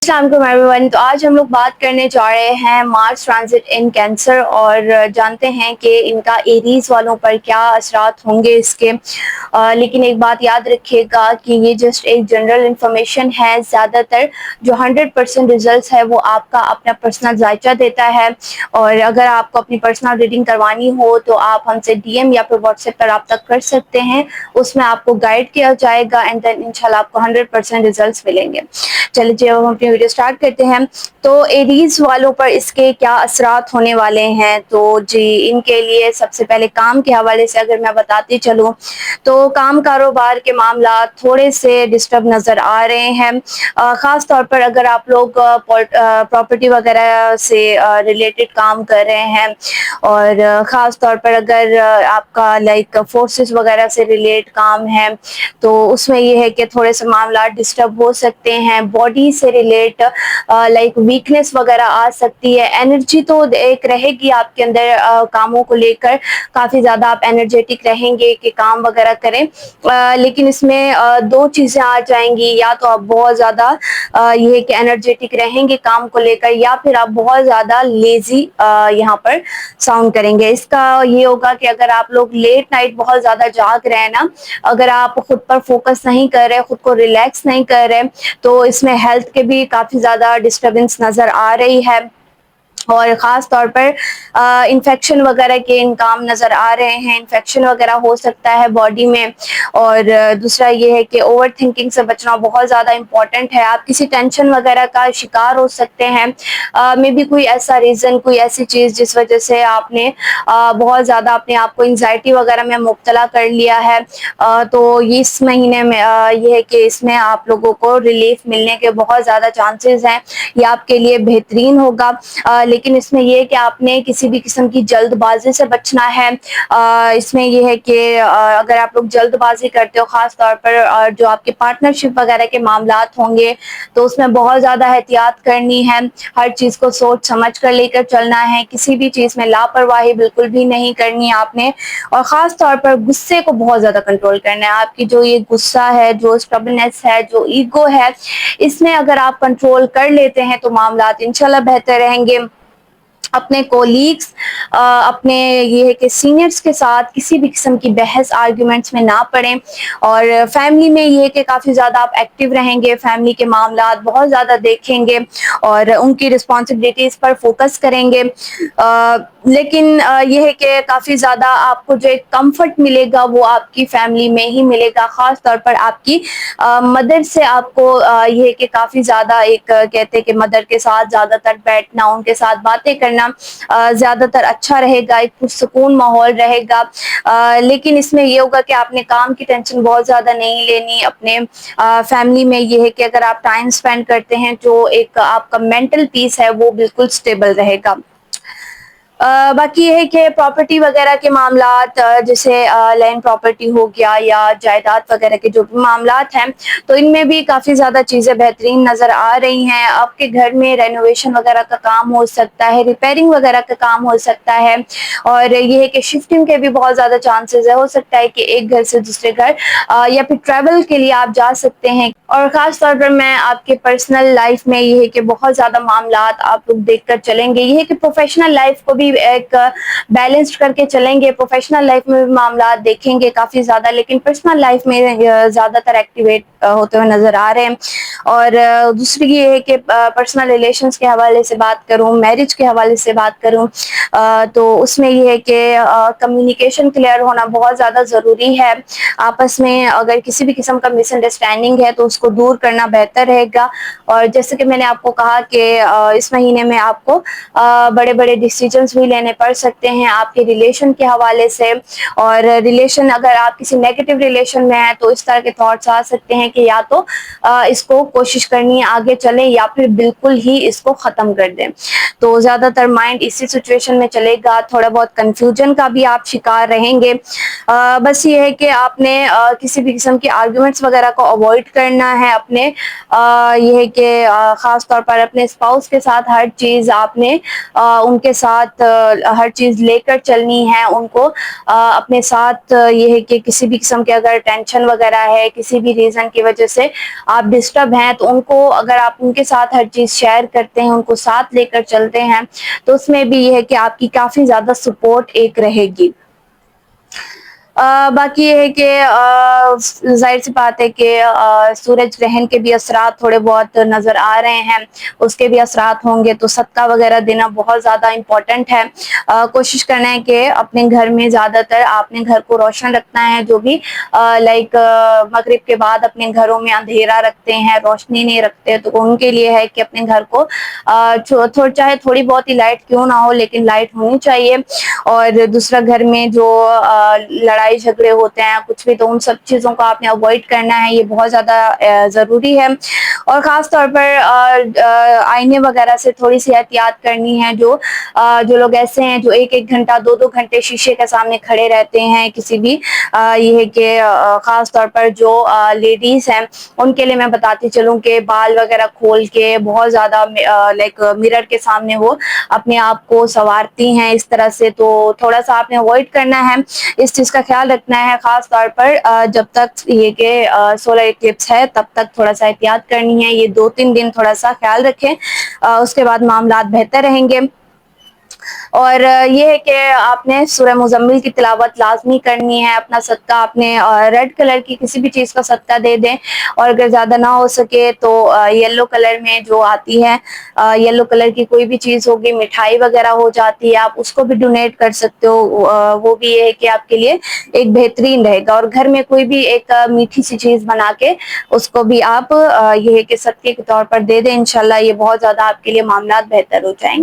السلام علیکم every one. تو آج ہم لوگ بات کرنے جا رہے ہیں مارس ٹرانزٹ ان کینسر اور جانتے ہیں کہ ان کا ایریز والوں پر کیا اثرات ہوں گے اس کے. لیکن ایک بات یاد رکھیے گا کہ یہ جسٹ ایک جنرل انفارمیشن ہے. زیادہ تر جو 100% ریزلٹس ہے وہ آپ کا اپنا پرسنل ذائقہ دیتا ہے. اور اگر آپ کو اپنی پرسنل ریڈنگ کروانی ہو تو آپ ہم سے ڈی ایم یا پھر واٹس ایپ پر رابطہ کر سکتے ہیں. اس میں آپ کو گائیڈ کیا جائے گا اینڈ دین انشاءاللہ آپ کو 100% ریزلٹس ملیں گے. چلیے جی اب ہم اپنی ویڈیو اسٹارٹ کرتے ہیں. تو ایریز والوں پر اس کے کیا اثرات ہونے والے ہیں. تو جی ان کے لیے سب سے پہلے کام کے حوالے سے اگر میں بتاتی چلوں تو کام کاروبار کے معاملات تھوڑے سے ڈسٹرب نظر آ رہے ہیں. خاص طور پر اگر آپ لوگ پراپرٹی وغیرہ سے ریلیٹڈ کام کر رہے ہیں اور خاص طور پر اگر آپ کا لائک فورسز وغیرہ سے ریلیٹ کام ہے تو اس میں یہ ہے کہ تھوڑے سے معاملات ڈسٹرب ہو سکتے ہیں. باڈی سے ریلیٹ لائک ویکنیس وغیرہ آ سکتی ہے. انرجی تو ایک رہے گی آپ کے اندر کاموں کو لے کر, کافی زیادہ آپ انرجیٹک رہیں گے کہ کام وغیرہ کریں. لیکن اس میں دو چیزیں آ جائیں گی, یا تو آپ بہت زیادہ یہ کہ انرجیٹک رہیں گے کام کو لے کر, یا پھر آپ بہت زیادہ لیزی یہاں پر ساؤنڈ کریں گے. اس کا یہ ہوگا کہ اگر آپ لوگ لیٹ نائٹ بہت زیادہ جاگ رہے ہیں نا, اگر آپ خود پر فوکس نہیں کر رہے, خود کو ریلیکس نہیں کر رہے, تو اس میں ہیلتھ کے بھی کافی زیادہ ڈسٹربنس نظر آ رہی ہے. اور خاص طور پر انفیکشن وغیرہ کے انکام نظر آ رہے ہیں. انفیکشن وغیرہ ہو سکتا ہے باڈی میں. اور دوسرا یہ ہے کہ اوور تھنکنگ سے بچنا بہت زیادہ امپورٹنٹ ہے. آپ کسی ٹینشن وغیرہ کا شکار ہو سکتے ہیں. مے بی کوئی ایسا ریزن, کوئی ایسی چیز جس وجہ سے آپ نے بہت زیادہ اپنے آپ کو انزائٹی وغیرہ میں مبتلا کر لیا ہے. تو اس مہینے میں یہ ہے کہ اس میں آپ لوگوں کو ریلیف ملنے کے بہت زیادہ چانسز ہیں. یہ آپ کے لیے بہترین ہوگا. لیکن اس میں یہ کہ آپ نے کسی بھی قسم کی جلد بازی سے بچنا ہے. اس میں یہ ہے کہ اگر آپ لوگ جلد بازی کرتے ہو, خاص طور پر جو آپ کے پارٹنرشپ وغیرہ کے معاملات ہوں گے, تو اس میں بہت زیادہ احتیاط کرنی ہے. ہر چیز کو سوچ سمجھ کر لے کر چلنا ہے. کسی بھی چیز میں لاپرواہی بالکل بھی نہیں کرنی ہے آپ نے. اور خاص طور پر غصے کو بہت زیادہ کنٹرول کرنا ہے. آپ کی جو یہ غصہ ہے, جو اسٹبنس ہے, جو ایگو ہے, اس میں اگر آپ کنٹرول کر لیتے ہیں تو معاملات انشاءاللہ بہتر رہیں گے. اپنے کولیگس, اپنے یہ ہے کہ سینئرز کے ساتھ کسی بھی قسم کی بحث آرگیومنٹس میں نہ پڑیں. اور فیملی میں یہ کہ کافی زیادہ آپ ایکٹیو رہیں گے, فیملی کے معاملات بہت زیادہ دیکھیں گے اور ان کی رسپانسبلٹیز پر فوکس کریں گے. لیکن یہ ہے کہ کافی زیادہ آپ کو جو ایک کمفرٹ ملے گا وہ آپ کی فیملی میں ہی ملے گا. خاص طور پر آپ کی مدر سے آپ کو یہ کہ کافی زیادہ ایک کہتے کہ مدر کے ساتھ زیادہ تر بیٹھنا, ان کے ساتھ باتیں کرنا زیادہ تر اچھا رہے گا. ایک پرسکون ماحول رہے گا. لیکن اس میں یہ ہوگا کہ آپ نے کام کی ٹینشن بہت زیادہ نہیں لینی. اپنے فیملی میں یہ ہے کہ اگر آپ ٹائم اسپینڈ کرتے ہیں جو ایک آپ کا مینٹل پیس ہے وہ بالکل اسٹیبل رہے گا. باقی یہ ہے کہ پراپرٹی وغیرہ کے معاملات, جیسے لینڈ پراپرٹی ہو گیا یا جائیداد وغیرہ کے جو بھی معاملات ہیں, تو ان میں بھی کافی زیادہ چیزیں بہترین نظر آ رہی ہیں. آپ کے گھر میں رینوویشن وغیرہ کا کام ہو سکتا ہے, ریپیئرنگ وغیرہ کا کام ہو سکتا ہے. اور یہ ہے کہ شفٹنگ کے بھی بہت زیادہ چانسز ہے. ہو سکتا ہے کہ ایک گھر سے دوسرے گھر یا پھر ٹریول کے لیے آپ جا سکتے ہیں. اور خاص طور پر میں آپ کے پرسنل لائف میں یہ ہے کہ بہت زیادہ معاملات آپ لوگ دیکھ کر چلیں گے. یہ ہے کہ پروفیشنل لائف کو بھی ایک بیلنسڈ کر کے چلیں گے. پروفیشنل لائف میں بھی معاملات دیکھیں گے کافی زیادہ, لیکن پرسنل لائف میں زیادہ تر ایکٹیویٹ ہوتے ہوئے نظر آ رہے ہیں. اور دوسری یہ ہے کہ پرسنل ریلیشنس کے حوالے سے بات کروں, میرج کے حوالے سے بات کروں, تو اس میں یہ ہے کہ کمیونیکیشن کلیئر ہونا بہت زیادہ ضروری ہے. آپس میں اگر کسی بھی قسم کا مس انڈرسٹینڈنگ ہے تو اس کو دور کرنا بہتر رہے گا. اور جیسے کہ میں نے آپ کو کہا کہ اس مہینے میں آپ کو بڑے بڑے ڈیسیجنز بھی لینے پڑ سکتے ہیں آپ کے ریلیشن کے حوالے سے. اور ریلیشن اگر آپ کسی نیگیٹو ریلیشن میں ہیں تو اس طرح کے تھاٹس آ سکتے ہیں کہ یا تو اس کو کوشش کرنی ہے آگے چلیں یا پھر بالکل ہی اس کو ختم کر دیں. تو زیادہ تر مائنڈ اسی سچویشن میں چلے گا. تھوڑا بہت کنفیوژن کا بھی آپ شکار رہیں گے. بس یہ ہے کہ آپ نے کسی بھی قسم کی آرگومنٹس وغیرہ کو اوائڈ کرنا کرنا ہے اپنے یہ ہے کہ خاص طور پر اپنے اسپاؤس کے ساتھ ہر چیز آپ نے ان کے ساتھ ہر چیز لے کر چلنی ہے ان کو اپنے ساتھ یہ ہے کہ کسی بھی قسم کے اگر ٹینشن وغیرہ ہے کسی بھی ریزن کی وجہ سے آپ ڈسٹرب ہیں تو ان کو اگر آپ ان کے ساتھ ہر چیز شیئر کرتے ہیں ان کو ساتھ لے کر چلتے ہیں تو اس میں بھی یہ ہے کہ آپ کی کافی زیادہ سپورٹ ایک رہے گی۔ باقی یہ ہے کہ ظاہر سی بات ہے کہ سورج گرہن کے بھی اثرات تھوڑے بہت نظر آ رہے ہیں، اس کے بھی اثرات ہوں گے تو صدقہ وغیرہ دینا بہت زیادہ امپورٹنٹ ہے۔ کوشش کرنا ہے کہ اپنے گھر میں زیادہ تر آپ نے گھر کو روشن رکھنا ہے، جو بھی لائک مغرب کے بعد اپنے گھروں میں اندھیرا رکھتے ہیں، روشنی نہیں رکھتے، تو ان کے لیے ہے کہ اپنے گھر کو چاہے تھوڑی بہت ہی لائٹ کیوں نہ ہو لیکن لائٹ ہونی چاہیے۔ اور دوسرا گھر میں جو لڑائی جھگڑے ہوتے ہیں کچھ بھی تو ان سب چیزوں کو آپ نے اوائڈ کرنا ہے، یہ بہت زیادہ ضروری ہے۔ اور خاص طور پر آئینے وغیرہ سے تھوڑی سی احتیاط کرنی ہے، جو لوگ ایسے ہیں جو ایک ایک گھنٹہ دو دو گھنٹے شیشے کے سامنے کھڑے رہتے ہیں کسی بھی یہ ہے کہ خاص طور پر جو لیڈیز ہیں ان کے لیے میں بتاتی چلوں کہ بال وغیرہ کھول کے بہت زیادہ لائک مرر کے سامنے وہ اپنے آپ کو سنوارتی ہیں اس طرح سے، تو تھوڑا سا آپ نے اوائڈ کرنا ہے، اس چیز کا خیال رکھنا ہے خاص طور پر جب تک یہ کہ سولر ایکلپس ہے تب تک تھوڑا سا احتیاط کرنی ہے، یہ 2-3 دن تھوڑا سا خیال رکھیں، اس کے بعد معاملات بہتر رہیں گے۔ اور یہ ہے کہ آپ نے سورہ مزمل کی تلاوت لازمی کرنی ہے، اپنا صدقہ آپ نے ریڈ کلر کی کسی بھی چیز کا صدقہ دے دیں، اور اگر زیادہ نہ ہو سکے تو یلو کلر میں جو آتی ہے یلو کلر کی کوئی بھی چیز ہوگی، مٹھائی وغیرہ ہو جاتی ہے، آپ اس کو بھی ڈونیٹ کر سکتے ہو، وہ بھی یہ ہے کہ آپ کے لیے ایک بہترین رہے گا۔ اور گھر میں کوئی بھی ایک میٹھی سی چیز بنا کے اس کو بھی آپ یہ ہے کہ صدقے کے طور پر دے دیں، انشاءاللہ یہ بہت زیادہ آپ کے لیے معاملات بہتر ہو جائیں گے۔